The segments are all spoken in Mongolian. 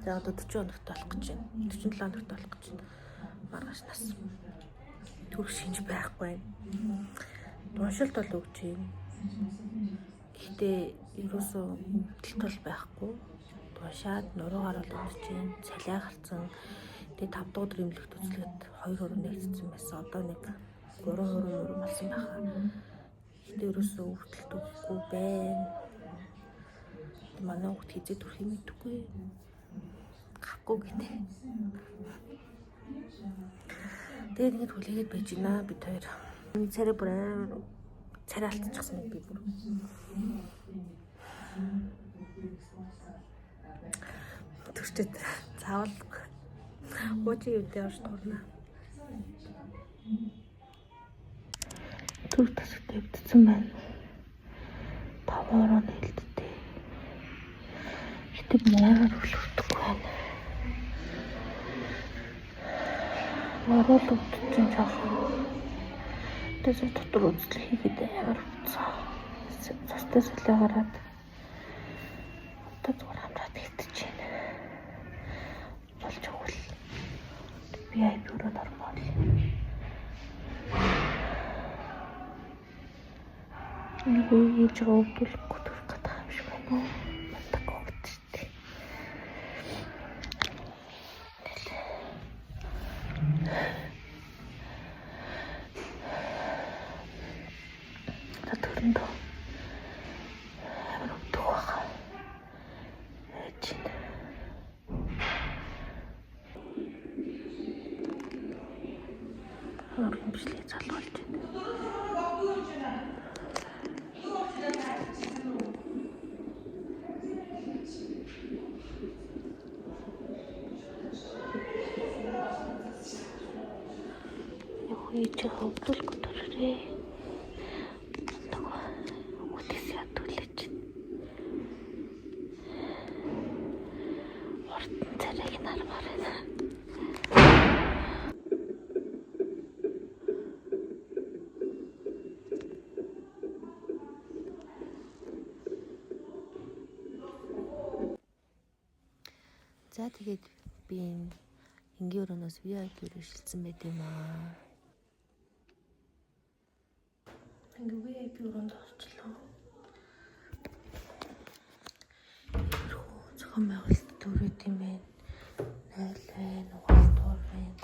Тэгээ одоо 40 хоногт болох гэж байна. 47 хоногт болох гэж байна. Маргааш нас. Түр шинж байхгүй. Уншилт бол өгч юм. Гэхдээ ерөөсөө өвдөлт бол байхгүй. Уншаад нуруугаар бол өгч юм. Цалиа гарцсан. Тэгээ 5 дахь өдөр эмнэлэгт үзлээд 2 хөрөнд нэгдсэн байсан. Одоо нэг 3 хөрөнд болсон байхаа. Гэхдээ ерөөсөө өвдөлт өгөхгүй байна. Манай хүүхд хизээ төрөх юм мэдгүй. Гахгүй гэдэг. Тэгээд ингэж хүлээгээд байж байна бид хоёр. Царай бүр царай алдчихсан би бүр. Төрчтэй заавал хуучин үедээ орж турна. Түр тасагтай өвдсөн байна. 5 ороо нээлттэй. Гэтэ маягаар хүлээвдэггүй байна. Орол өвдсөн жаахан. Тэсээ дотор үзэл хийгээд амар өвдсөн. Цастай солио гараад. Одоо зүгээр хамраад идчихээн. Болж өгвөл. Би ай бюро нормал. Нэг үеж өвдөлөхгүй төрөх гэдэг юм шиг байна. Мантаг өвдөлтэй. Төрөндөө амар өвдөх байгаа. Чин. Орон бичлэг залгуулж байна. Яа хөвдөлгүй төрөө. За тэгээд би энгийн өрөөнөөс VIP-ээр шилжсэн байт юм аа. Ингээ VIP өрөөнд орчлоо. Зохион байгуулалт төрөөд юм байна. 0 байна, угаалтуур байна.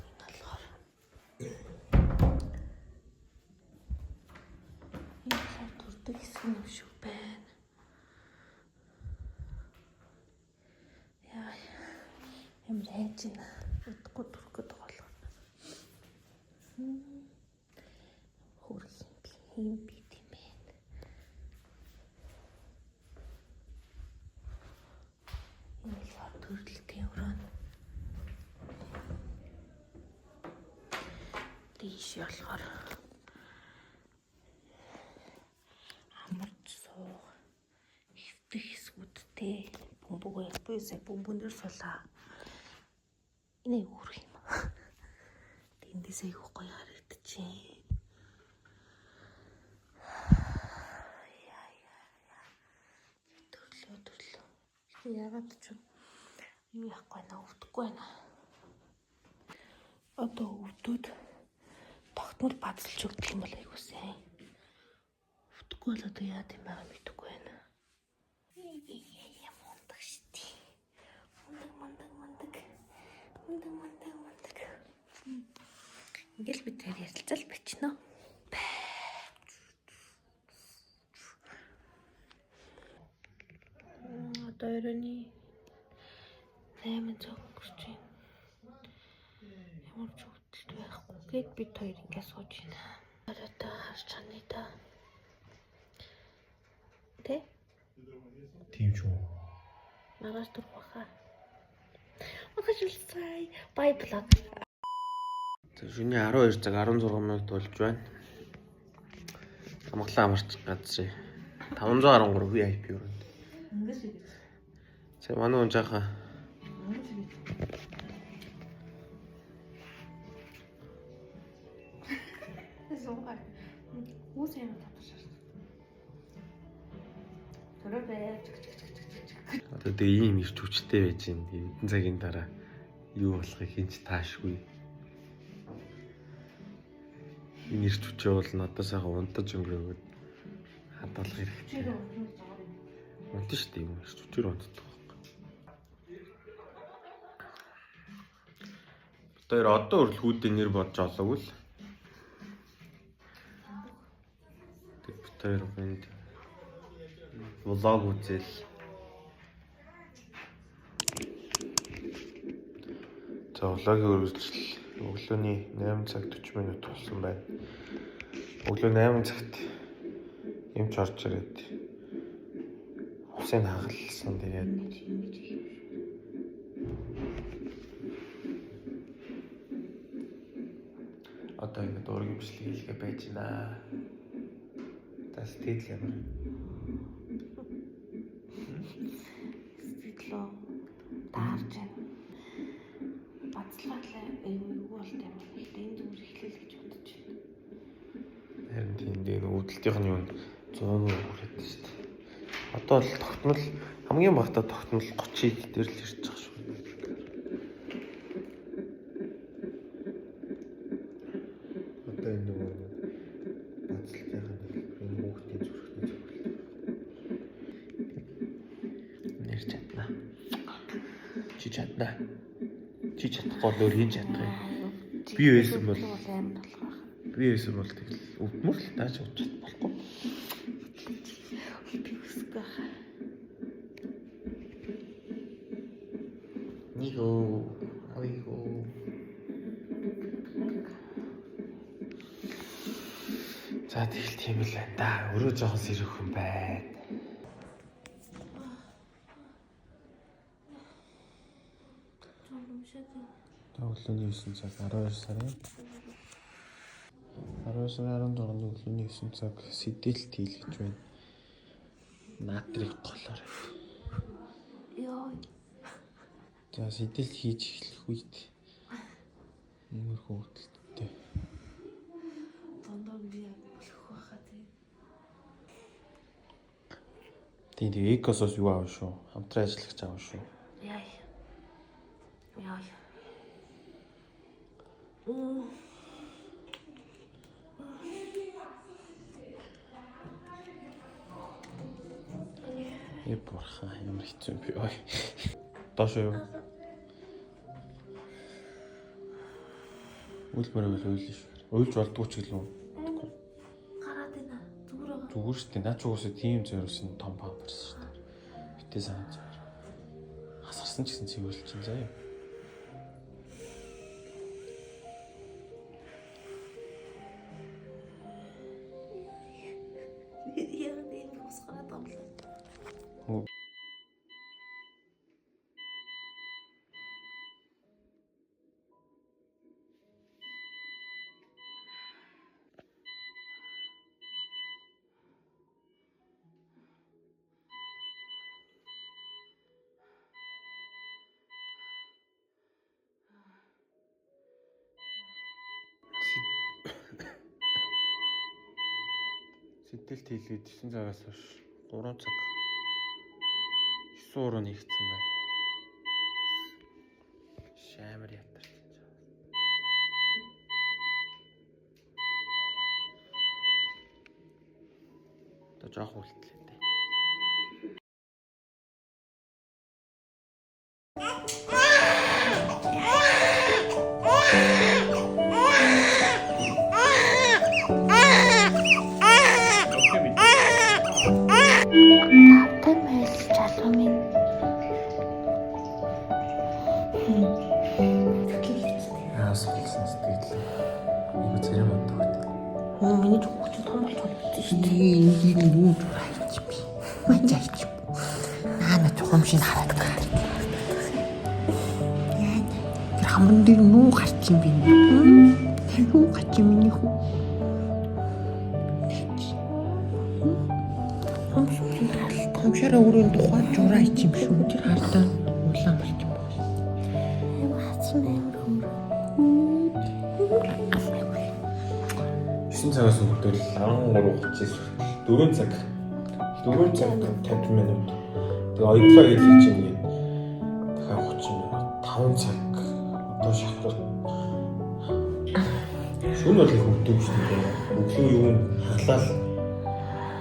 Энэ болохоор энэ сар төрдөг хэсэг юм шиг байна. Ямар хайж байна. Удахгүй төрөх гэдэг болов. Хөрх юм бит юм байна. Энэ л төрөлтийн өрөө. Тийш болохоор амарч суух хэвтэх хэсгүүдтэй бөмбөг япээсээ бөмбөндөр сулаа. Энэ юу юм? Тэндээсээ юу гоё харагдчихээн. Төрлөө. Яагаад ч юу яахгүй наа өвдөхгүй байна. Одоо өвдөд тогтмол бадалж өгдөг юм бол айгуу сайн. Өвдөхгүй бол одоо яа гэм байгаа мэдгүй байна. Мундаг штий. Мундаг. Ингээл бид тэр ярилцал бичнэ. Одоо өрөөний 8 цаг өнгөрч байна. Ямар ч өвдөлт байхгүй. Гээд бид хоёр ингээд сууж байна. Одоо харж чана да. Тэ? Тийм ч үү. Маргааш турах баха. Магашилсай. Бай блог. Шөнийн 12 цаг 16 минут болж байна. Амглаа амарч газрыг 513 VIP өрөөнд. Ингээс үү. Сая манай хүн жаахан. Суугаар. Үс юм татвар шаардлагатай. Төрөө байж. Одоо тэгээ ийм ирч хүчтэй байж байна. Эдэн цагийн дараа юу болохыг хинч таашгүй. Энэ ирч хүчээ бол надад сайхан унтаж өнгөрөөд хадгалах хэрэгтэй. Унтаж шүү дээ юм ирч хүчээр унтдаг. Тэр одоо хүртэл хүүдээ нэр бодож олоогүй л. Тэр бинд влог үзэл. За влогийн үргэлжлэл өглөөний 8 цаг 40 минут болсон байна. Өглөө 8 цагт эмч орж ирээд усыг хагалсан. Тэгээд одоо ингэ дургийн бичлэг хийлгээ байж байна. Тас тэгэл ямар. Сэтгэлөө таарч байна. Бацлагаалаа юу болт юм бэ? Энэ зүгээр эхлэл гэж бодож байна. Харин тийм дээ үүдэлтийнх нь юу 100 хүрээд шүү дээ. Одоо л тогтмол хамгийн багтаа тогтмол 30 дээр л ирж байгаа шүү. Одоо энэ нөгөө бацлалтынхаа энэ хүүхдийн зүрхний зөвлөл. Нэр чадна. Чи чадна. Чи чадахгүй л өөр хийж чадах юм. Би байсан бол амар болох. Би байсан бол тэгэл өвдмөр л тааш ууж болохгүй. Би үсэх байх. Ниго, ойго. За тэгэл тийм л байна да. Өөрөө жоохон сэрэх хүн байна. Өглөөний 9 цаг 12 сарын 16-ны өглөөний 9 цаг сэдэлт хийлгэж байна. Наатрыг голоор. Йоо. За сэдэлт хийж эхлэх үед иймэрхүү хөдөлттэй. Дондоо би яг болох байхаа тийм. Тэгээ экосос юу аав шүү? Хамтран ажиллах аав шүү. Яа. Бурхан ямар хэцүү юм бэ? Ой. Доош юу? Үйлмэр үйл шүү. Уйлж болдгоо ч гэлөө. Гараад байна. Зүгээр шүү дээ. Наач уусаа тийм зориулсан том памперс шүү дээ. Битээ санаа зовор. Хасарсан ч гэсэн цэвэрлж чинь заяа. Яа энэ усгараад амлаа. Сэдэлт хийлгээд 9 цагаас хойш 3 цаг 9 уруу нэгдсэн байна. Шамар ятарч байна. Одоо жоох үлдлээ дээ. Миний хүүхэд том болчихсон шүү дээ. Ийм юу хайч би. Мачаач. Наана тухамшиг хараад байна. Тэр хамрын дээр нүү гарч юм би. Юу гарч юм миний хүү. Хамшаараа өрөөнд тухайн жураа ич юм шүү. Тэр хардаа улаан болчих юм байна. Хацсан юм юм. 9 цагаас өгдөл 13:39 4 цаг 50 минут Тэгээ оёглоо гэж хэлж ингээд дахиад 30 минут 5 цаг одоо шахтар. Шүүн бол их өгдөг шүү дээ. Өглөө юу н хаглал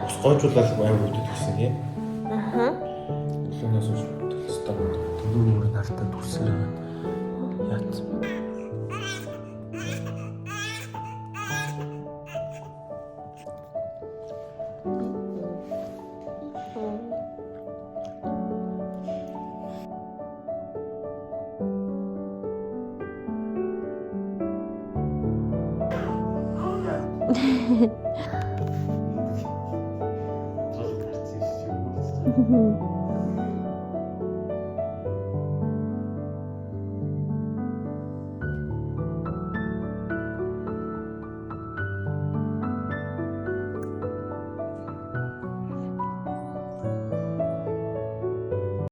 ус гоожуулаад аим өгдөг гэсэн тийм. Өглөөнөөс ус төлөстэй дөрөв нартаа дүрсээр яатсан. Mm-hmm.